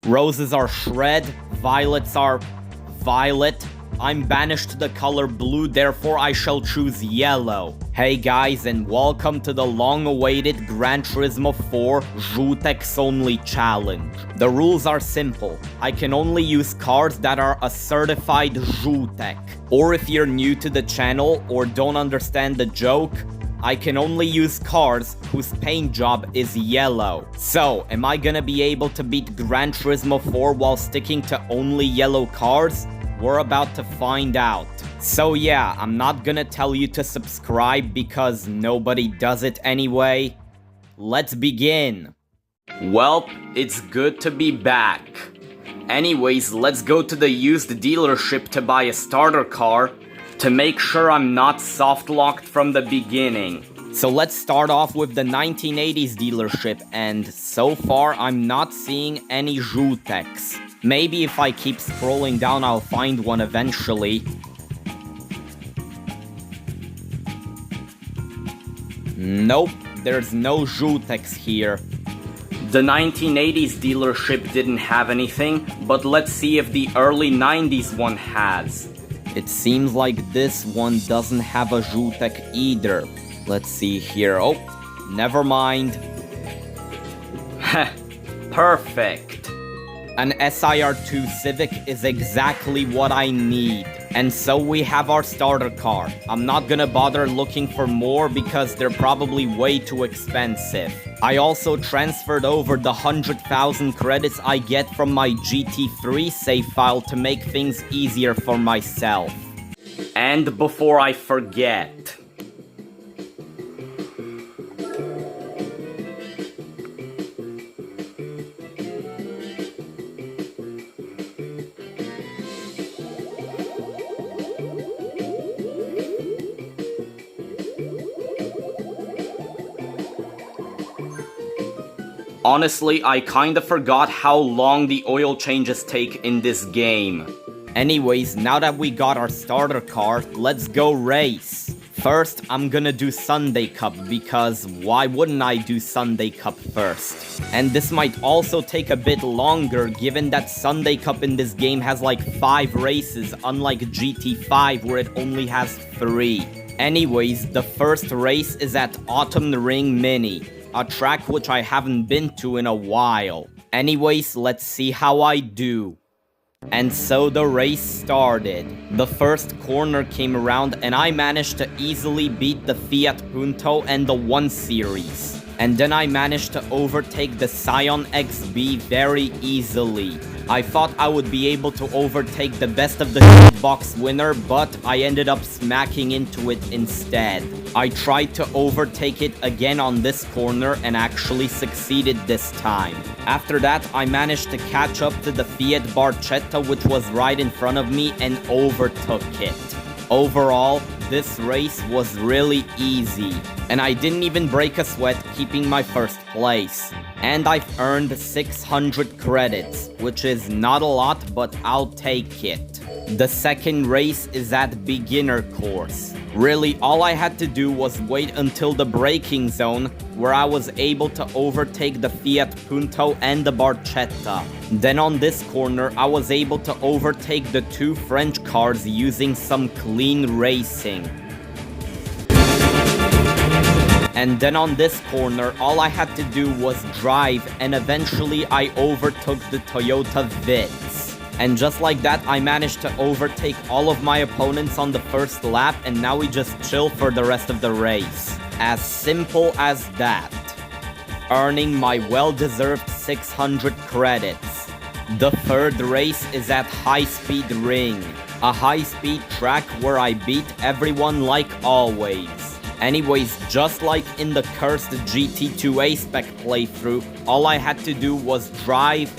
Roses are red, violets are violet. I'm banished to the color blue, therefore I shall choose yellow. Hey guys, and welcome to the long-awaited Gran Turismo 4 Żółteks only challenge. The rules are simple. I can only use cars that are a certified Żółtek. Or if you're new to the channel or don't understand the joke, I can only use cars whose paint job is yellow. So, am I gonna be able to beat Gran Turismo 4 while sticking to only yellow cars? We're about to find out. So yeah, I'm not gonna tell you to subscribe because nobody does it anyway. Let's begin. Well, it's good to be back. Anyways, let's go to the used dealership to buy a starter car to make sure I'm not soft-locked from the beginning. So let's start off with the 1980s dealership, and so far I'm not seeing any Żółteks. Maybe if I keep scrolling down I'll find one eventually. Nope, there's no Żółteks here. The 1980s dealership didn't have anything, but let's see if the early 90s one has. It seems like this one doesn't have a Żółtek either. Let's see here. Oh, never mind. Heh, perfect. An SIR2 Civic is exactly what I need. And so we have our starter car. I'm not gonna bother looking for more because they're probably way too expensive. I also transferred over the 100,000 credits I get from my GT3 save file to make things easier for myself. And before I forget, honestly, I kinda forgot how long the oil changes take in this game. Anyways, now that we got our starter car, let's go race. First, I'm gonna do Sunday Cup because why wouldn't I do Sunday Cup first? And this might also take a bit longer given that Sunday Cup in this game has like 5 races unlike GT5 where it only has 3. Anyways, the first race is at Autumn Ring Mini, a track which I haven't been to in a while. Anyways, let's see how I do. And so the race started. The first corner came around and I managed to easily beat the Fiat Punto and the 1 Series. And then I managed to overtake the Scion XB very easily. I thought I would be able to overtake the best of the box winner, but I ended up smacking into it instead. I tried to overtake it again on this corner and actually succeeded this time. After that, I managed to catch up to the Fiat Barchetta, which was right in front of me, and overtook it. Overall, this race was really easy, and I didn't even break a sweat keeping my first place. And I've earned 600 credits, which is not a lot, but I'll take it. The second race is at beginner course. Really, all I had to do was wait until the braking zone, where I was able to overtake the Fiat Punto and the Barchetta. Then on this corner, I was able to overtake the 2 French cars using some clean racing. And then on this corner, all I had to do was drive, and eventually I overtook the Toyota Vitz. And just like that, I managed to overtake all of my opponents on the first lap, and now we just chill for the rest of the race. As simple as that. Earning my well-deserved 600 credits. The third race is at High Speed Ring, a high-speed track where I beat everyone like always. Anyways, just like in the cursed GT2 A-Spec playthrough, all I had to do was drive,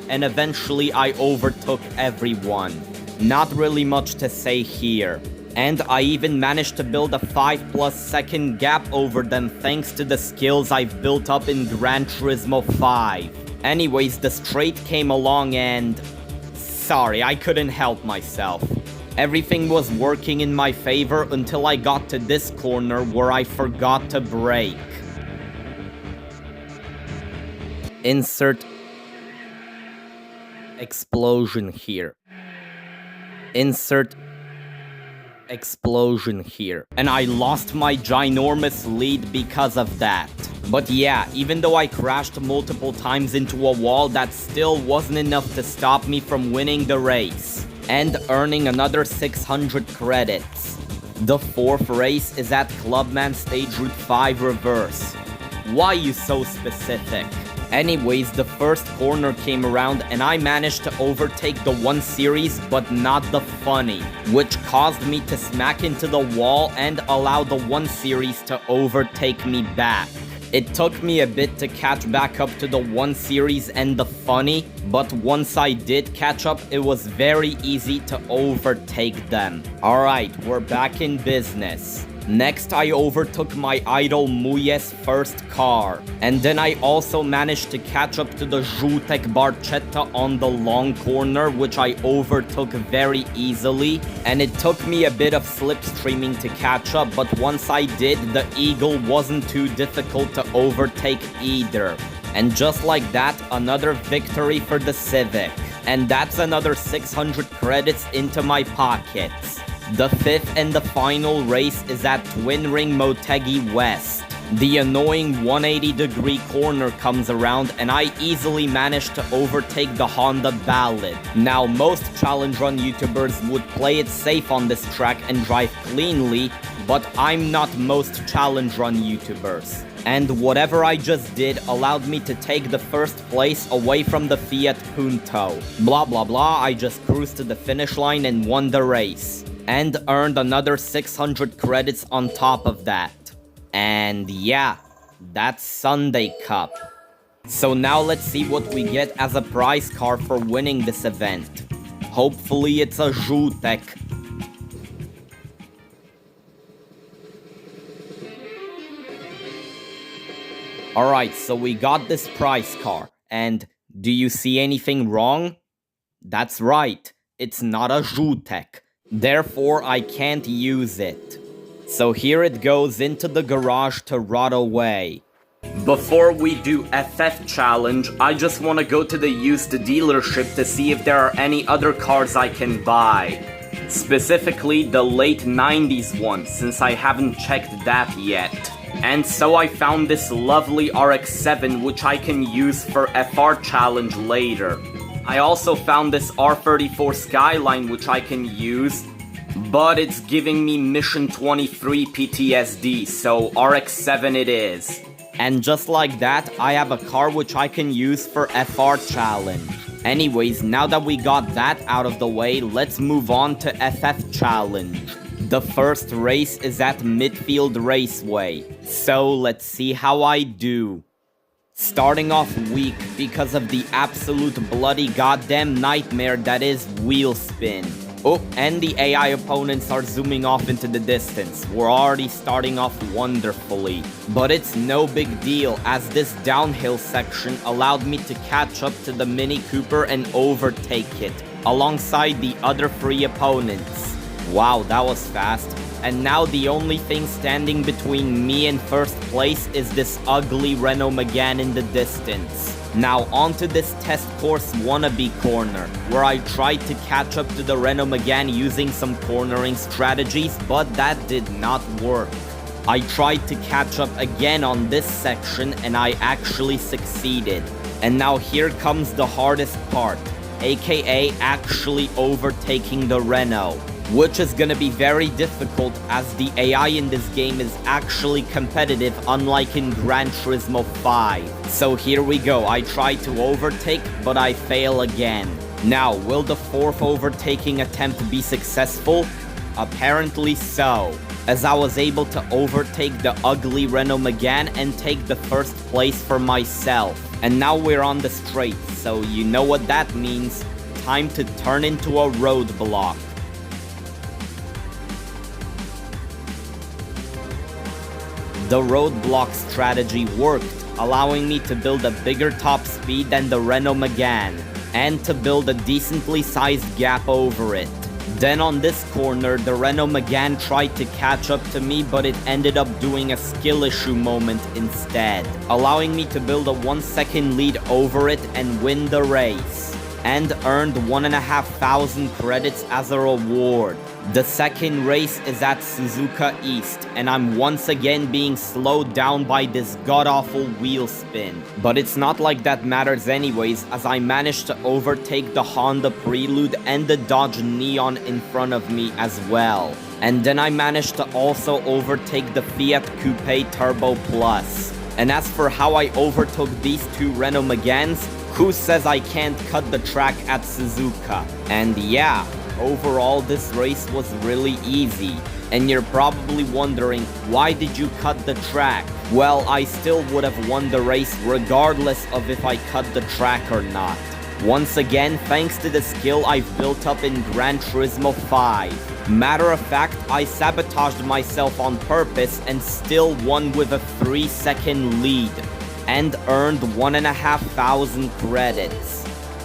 and eventually I overtook everyone. Not really much to say here. And I even managed to build a 5+ second gap over them thanks to the skills I've built up in Gran Turismo 5. Anyways, the straight came along and... sorry, I couldn't help myself. Everything was working in my favor until I got to this corner where I forgot to brake. Insert Explosion here. Insert explosion here. And I lost my ginormous lead because of that. But yeah, even though I crashed multiple times into a wall, that still wasn't enough to stop me from winning the race and earning another 600 credits. The fourth race is at Clubman Stage Route 5 Reverse. Why you so specific? Anyways, the first corner came around and I managed to overtake the 1 Series but not the Funny, which caused me to smack into the wall and allow the 1 Series to overtake me back. It took me a bit to catch back up to the 1 Series and the Funny, but once I did catch up, it was very easy to overtake them. Alright, we're back in business. Next, I overtook my idol Muye's first car. And then I also managed to catch up to the Żółtek Barchetta on the long corner, which I overtook very easily. And it took me a bit of slipstreaming to catch up, but once I did, the Eagle wasn't too difficult to overtake either. And just like that, another victory for the Civic. And that's another 600 credits into my pockets. The fifth and the final race is at Twin Ring Motegi West. The annoying 180-degree corner comes around and I easily managed to overtake the Honda Ballad. Now, most challenge run YouTubers would play it safe on this track and drive cleanly, but I'm not most challenge run YouTubers. And whatever I just did allowed me to take the first place away from the Fiat Punto. Blah blah blah, I just cruised to the finish line and won the race. And earned another 600 credits on top of that. And yeah, that's Sunday Cup. So now let's see what we get as a prize car for winning this event. Hopefully it's a Żółtek. Alright, so we got this prize car. And do you see anything wrong? That's right, it's not a Żółtek. Therefore, I can't use it. So here it goes into the garage to rot away. Before we do FF challenge, I just want to go to the used dealership to see if there are any other cars I can buy. Specifically, the late 90s one, since I haven't checked that yet. And so I found this lovely RX-7 which I can use for FR challenge later. I also found this R34 Skyline which I can use, but it's giving me Mission 23 PTSD, so RX-7 it is. And just like that, I have a car which I can use for FR challenge. Anyways, now that we got that out of the way, let's move on to FF challenge. The first race is at Midfield Raceway, so let's see how I do. Starting off weak because of the absolute bloody goddamn nightmare that is wheel spin. Oh, and the AI opponents are zooming off into the distance. We're already starting off wonderfully. But it's no big deal, as this downhill section allowed me to catch up to the Mini Cooper and overtake it, alongside the other 3 opponents. Wow, that was fast. And now the only thing standing between me and first place is this ugly Renault Megane in the distance. Now onto this test course wannabe corner, where I tried to catch up to the Renault Megane using some cornering strategies, but that did not work. I tried to catch up again on this section and I actually succeeded. And now here comes the hardest part, aka actually overtaking the Renault. Which is gonna be very difficult as the AI in this game is actually competitive, unlike in Gran Turismo 5. So here we go, I try to overtake, but I fail again. Now, will the 4th overtaking attempt be successful? Apparently so, as I was able to overtake the ugly Renault Megane and take the first place for myself. And now we're on the straight, so you know what that means. Time to turn into a roadblock. The roadblock strategy worked, allowing me to build a bigger top speed than the Renault Megane, and to build a decently sized gap over it. Then on this corner, the Renault Megane tried to catch up to me, but it ended up doing a skill issue moment instead, allowing me to build a 1-second lead over it and win the race. and earned 1,500 credits as a reward. The second race is at Suzuka East, and I'm once again being slowed down by this god-awful wheel spin. But it's not like that matters anyways, as I managed to overtake the Honda Prelude and the Dodge Neon in front of me as well. And then I managed to also overtake the Fiat Coupe Turbo Plus. And as for how I overtook these two Renault Meganes, who says I can't cut the track at Suzuka? And yeah, overall this race was really easy. And you're probably wondering, why did you cut the track? Well, I still would have won the race regardless of if I cut the track or not. Once again, thanks to the skill I've built up in Gran Turismo 5. Matter of fact, I sabotaged myself on purpose and still won with a 3-second lead, and earned 1,500 credits.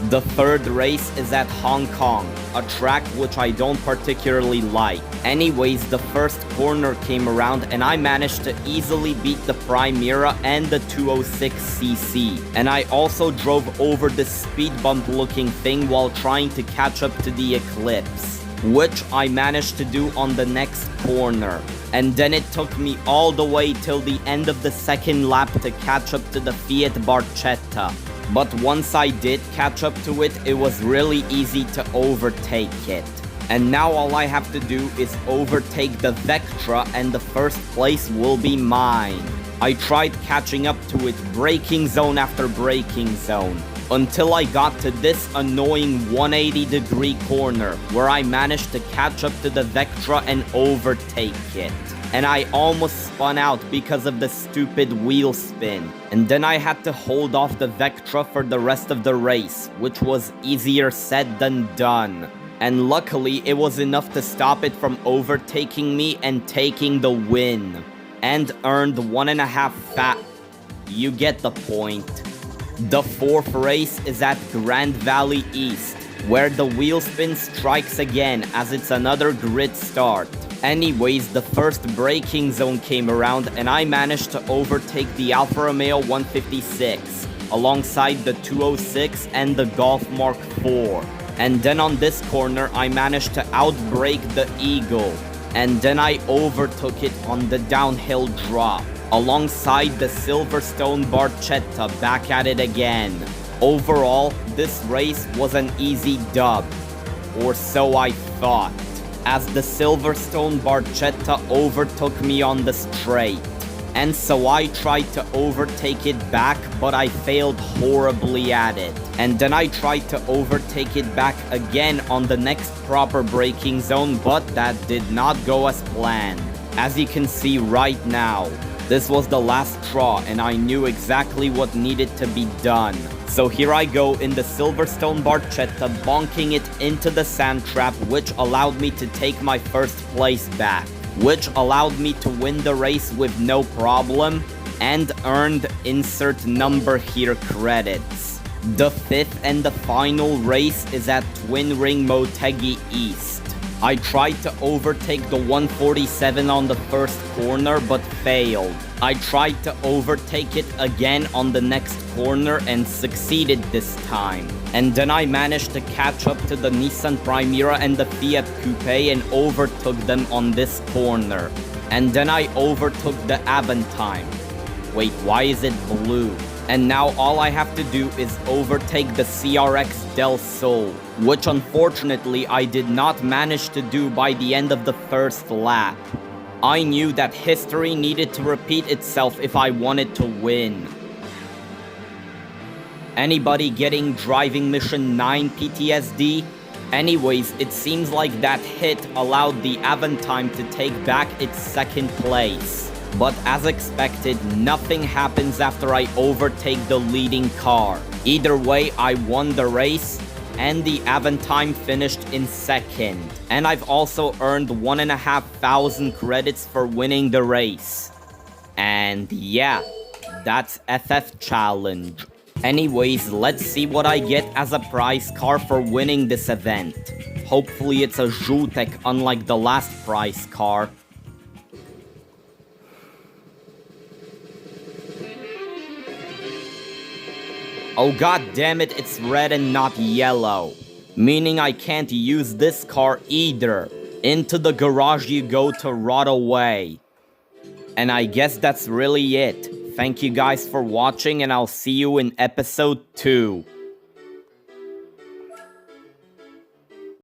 The third race is at Hong Kong, a track which I don't particularly like. Anyways, the first corner came around and I managed to easily beat the Primera and the 206cc. And I also drove over the speed bump looking thing while trying to catch up to the Eclipse, which I managed to do on the next corner. And then it took me all the way till the end of the second lap to catch up to the Fiat Barchetta. But once I did catch up to it, it was really easy to overtake it. And now all I have to do is overtake the Vectra and the first place will be mine. I tried catching up to it braking zone after braking zone, until I got to this annoying 180-degree corner, where I managed to catch up to the Vectra and overtake it. And I almost spun out because of the stupid wheel spin. And then I had to hold off the Vectra for the rest of the race, which was easier said than done. And luckily, it was enough to stop it from overtaking me and taking the win. And earned 1.5 You get the point. The fourth race is at Grand Valley East, where the wheel spin strikes again as it's another grid start. Anyways, the first braking zone came around and I managed to overtake the Alfa Romeo 156, alongside the 206 and the Golf Mark IV. And then on this corner, I managed to outbrake the Eagle. And then I overtook it on the downhill drop, alongside the Silverstone Barchetta back at it again. Overall, this race was an easy dub, or so I thought, as the Silverstone Barchetta overtook me on the straight. And so I tried to overtake it back, but I failed horribly at it. And then I tried to overtake it back again on the next proper braking zone, but that did not go as planned. As you can see right now, this was the last straw and I knew exactly what needed to be done. So here I go in the Silverstone Barchetta, bonking it into the sand trap, which allowed me to take my first place back, which allowed me to win the race with no problem, and earned insert number here credits. The fifth and the final race is at Twin Ring Motegi East. I tried to overtake the 147 on the first corner but failed. I tried to overtake it again on the next corner and succeeded this time. And then I managed to catch up to the Nissan Primera and the Fiat Coupe and overtook them on this corner. And then I overtook the Aventime. Wait, why is it blue? And now all I have to do is overtake the CRX Del Sol, which unfortunately I did not manage to do by the end of the first lap. I knew that history needed to repeat itself if I wanted to win. Anybody getting driving mission 9 PTSD? Anyways, it seems like that hit allowed the Aventime to take back its second place. But as expected, nothing happens after I overtake the leading car. Either way, I won the race, and the Aventime finished in second. And I've also earned 1,500 credits for winning the race. And yeah, that's FF Challenge. Anyways, let's see what I get as a prize car for winning this event. Hopefully it's a Żółteks unlike the last prize car. Oh god damn it, it's red and not yellow. Meaning I can't use this car either. Into the garage you go to rot away. And I guess that's really it. Thank you guys for watching and I'll see you in episode 2.